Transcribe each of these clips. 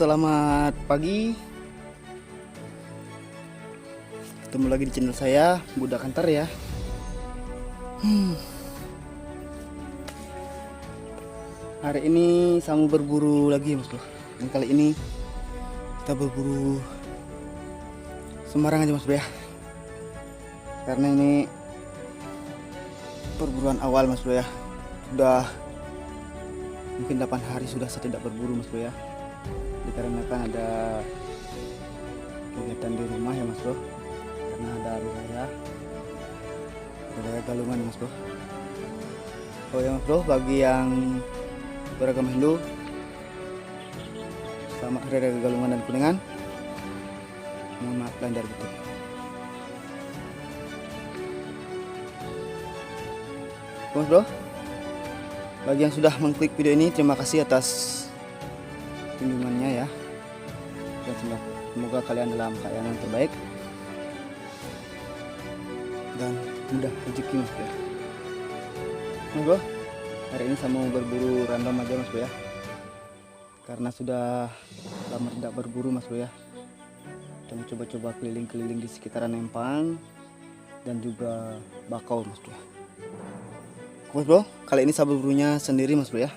selamat pagi. Ketemu lagi di channel saya, Budak Antar ya. Hari ini saya mau berburu lagi Mas Bro. Dan kali ini kita berburu sembarang aja Mas Bro ya. Karena ini perburuan awal Mas Bro ya. Sudah mungkin 8 hari sudah saya tidak berburu Mas Bro ya. Dikarenakan ada kegiatan di rumah ya Mas Bro. Karena ada hari raya Galungan Mas Bro. Oh ya Mas Bro, bagi yang beragama Hindu, selamat hari raya Galungan dan Kuningan. Mohon maaf lahir dan batin. Mas Bro, bagi yang sudah mengklik video ini, terima kasih atas kunjungannya ya. Dan semoga kalian dalam keadaan yang terbaik dan mudah rezeki Mas Bro. Mas Bro, hari ini saya mau berburu random aja Mas Bro ya. Karena sudah lama tidak berburu Mas Bro ya. Dan coba-coba keliling-keliling di sekitaran Empang dan juga Bakau Mas Bro. Mas Bro, kali ini saya berburunya sendiri Mas Bro ya.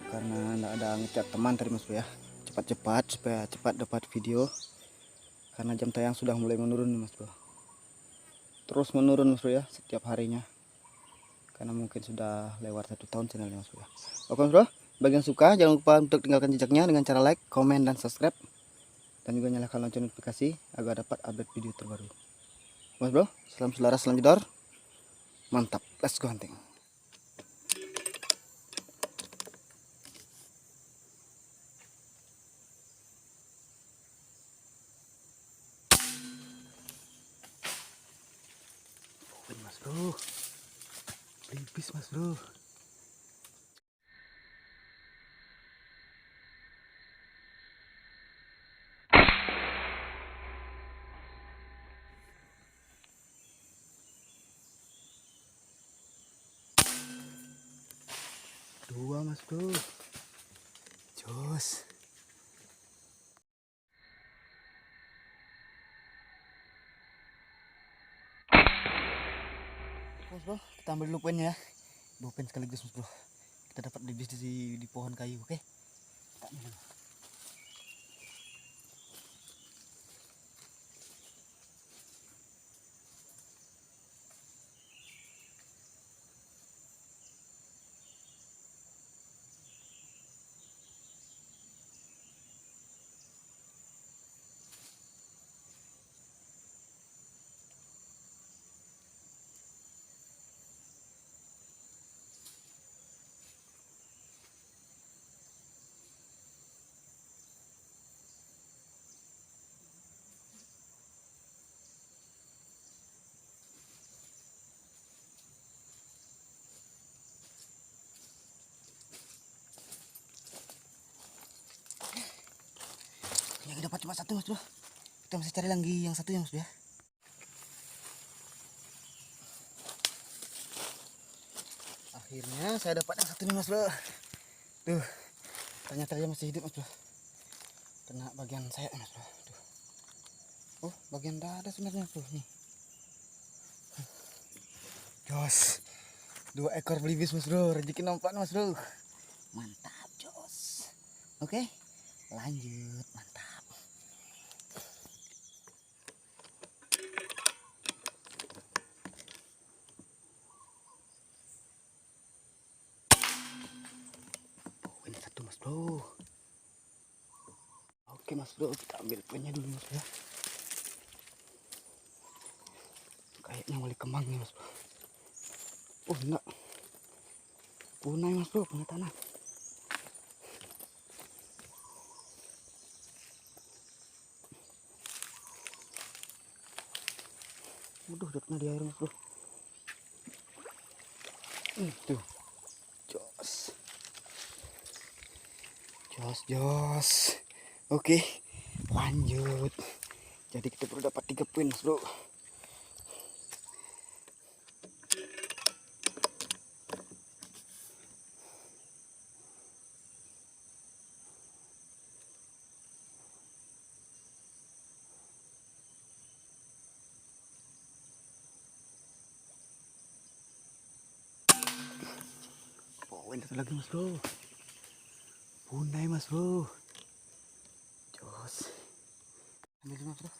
Karena tidak ada ngechat teman tadi Mas Bro ya. Cepat-cepat supaya cepat dapat video. Karena jam tayang sudah mulai menurun nih Mas Bro. Terus menurun Mas Bro ya setiap harinya. Karena mungkin sudah lewat 1 tahun channelnya Mas Bro ya. Oke Mas Bro, bagi yang suka jangan lupa untuk tinggalkan jejaknya dengan cara like, komen, dan subscribe. Dan juga nyalakan lonceng notifikasi agar dapat update video terbaru. Mas Bro, salam selaras, salam jedor. Mantap, let's go hunting. Mas Bro, pelipis Mas Bro. Dua Mas Bro, jos. Mas Bro, kita ambil dulu poinnya ya. 2 poin sekaligus Mas Bro. Kita dapat lebih di pohon kayu, oke? Kita ambil. Yang dapat cuma 1 Mas Bro. Kita masih cari lagi yang 1 ya Mas Bro ya. Akhirnya saya dapat yang 1 nih Mas Bro. Tuh, ternyata dia masih hidup Mas Bro. Kena bagian sayap Mas Bro. Tuh. Oh, bagian dada sebenarnya tuh nih. Jos. 2 ekor belibis Mas Bro. Rezeki nomplak Mas Bro. Mantap jos. Oke, lanjut. Mantap. Ini 1 Mas Bro. Oke Mas Bro, kita ambil poinnya dulu Mas Bro. Kayaknya wali kembang nih Mas Bro. Oh enggak, punai Mas Bro, punai tanah. Waduh, jatuhnya di air Mas Bro. Tuh, jos, jos. Oke, lanjut. Jadi kita baru dapat 3 poin Mas Bro. Poin satu lagi mas bro. Punai mas bro. Jos. Ambil mas bro.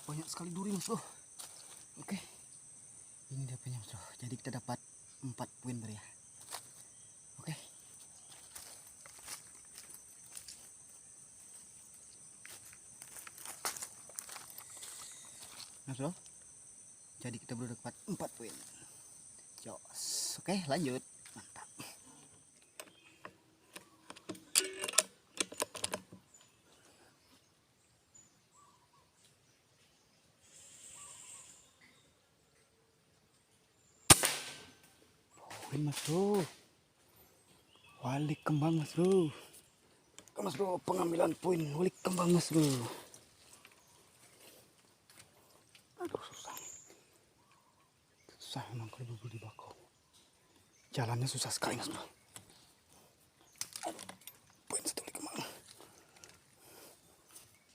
Banyak sekali duri mas bro. Oke, ini dia punya mas bro. Jadi kita dapat 4 poin bro ya. Oke. Mas bro, jadi kita baru dapat 4 poin. Jos. Oke, lanjut. Mantap. Poin mas bro. Walik kembang mas bro. Oke mas bro, pengambilan poin walik kembang mas bro. Aduh susah. Susah memang kalau berburu di bakau. Jalannya susah sekali mas bro. Aduh, poin satu walik kembang.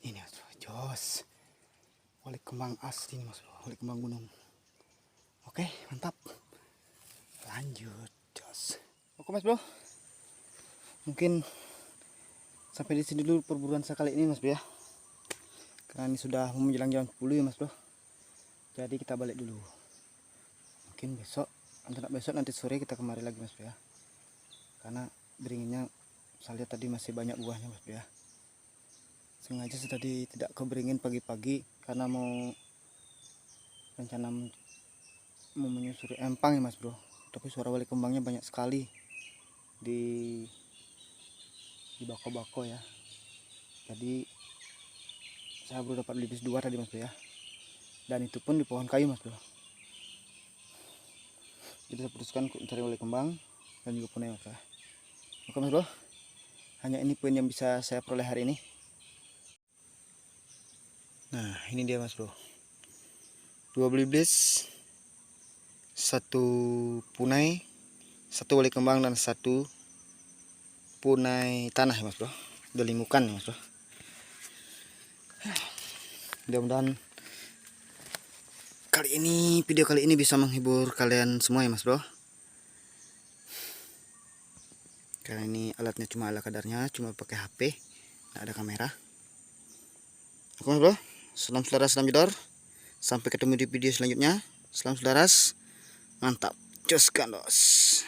Ini mas bro, jos. Walik kembang asli mas bro, walik kembang gunung. Oke, mantap. Lanjut, jos. Oke mas bro, mungkin sampai di sini dulu perburuan saya kali ini mas bro ya. Karena ini sudah menjelang jam 10 ya mas bro. Jadi kita balik dulu. Mungkin besok, nanti sore kita kemari lagi mas bro ya. Karena beringinnya saya lihat tadi masih banyak buahnya mas bro ya. Sengaja saya tadi tidak ke beringin pagi-pagi karena mau rencana mau menyusuri empang ya mas bro. Tapi suara walik kembangnya banyak sekali di bako-bako ya. Jadi saya baru dapat libis 2 tadi mas bro ya. Dan itu pun di pohon kayu mas bro. Jadi saya putuskan untuk mencari walik kembang dan juga punai mas bro. Oke mas bro, hanya ini poin yang bisa saya peroleh hari ini. Nah ini dia mas bro, 2 belibis, 1 punai, 1 walik kembang dan 1 punai tanah ya mas bro. Udah limukan ya mas bro. Mudah-mudahan video kali ini bisa menghibur kalian semua ya mas bro. Karena ini alatnya cuma ala kadarnya, cuma pakai HP, nggak ada kamera. Oke mas bro, salam saudara, salam jedor. Sampai ketemu di video selanjutnya. Salam saudara, mantap, jos gandos.